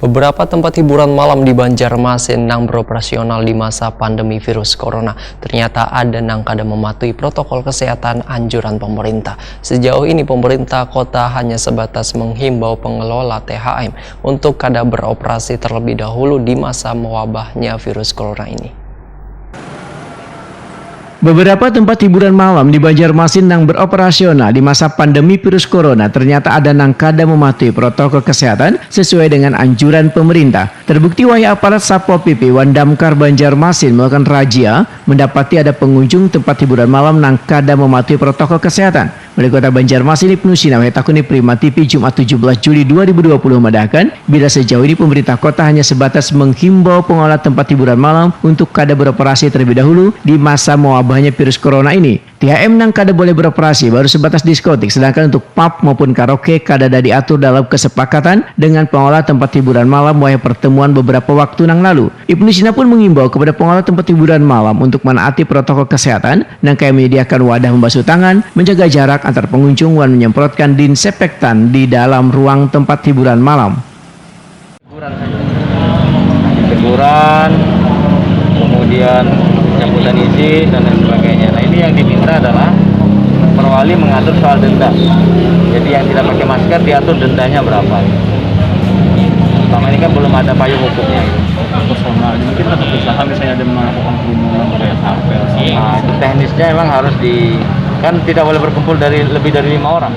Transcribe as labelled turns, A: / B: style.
A: Beberapa tempat hiburan malam di Banjarmasin yang beroperasional di masa pandemi virus corona ternyata ada yang kada mematuhi protokol kesehatan anjuran pemerintah. Sejauh ini pemerintah kota hanya sebatas menghimbau pengelola THM untuk kada beroperasi terlebih dahulu di masa mewabahnya virus corona ini.
B: Beberapa tempat hiburan malam di Banjarmasin yang beroperasional di masa pandemi virus corona ternyata ada yang kada mematuhi protokol kesehatan sesuai dengan anjuran pemerintah. Terbukti wahai aparat Satpol PP Wandamkar Banjarmasin melakukan razia mendapati ada pengunjung tempat hiburan malam yang kada mematuhi protokol kesehatan. Wali Kota Banjarmasin Ibnu Sina Takuni Prima TV Jumat 17 Juli 2020 mengatakan bila sejauh ini pemerintah kota hanya sebatas menghimbau pengelola tempat hiburan malam untuk kada beroperasi terlebih dahulu di masa mewabahnya virus corona ini. THM yang kada boleh beroperasi baru sebatas diskotik, sedangkan untuk pub maupun karaoke kada ada diatur dalam kesepakatan dengan pengelola tempat hiburan malam wahai pertemuan beberapa waktu yang lalu. Ibnu Sina pun mengimbau kepada pengelola tempat hiburan malam untuk menaati protokol kesehatan dan kayak menyediakan wadah membasuh tangan, menjaga jarak antar pengunjung dan menyemprotkan disinfektan di dalam ruang tempat hiburan malam.
C: Teguran, kemudian pencabutan izin dan lain sebagainya. Nah ini yang diminta adalah perwali mengatur soal denda. Jadi yang tidak pakai masker diatur dendanya berapa. Selama ini kan belum ada payung hukumnya.
D: Personal, mungkin tetap usaha misalnya ada melakukan kerumunan kayak apel.
C: Nah itu teknisnya emang harus kan tidak boleh berkumpul lebih dari 5 orang.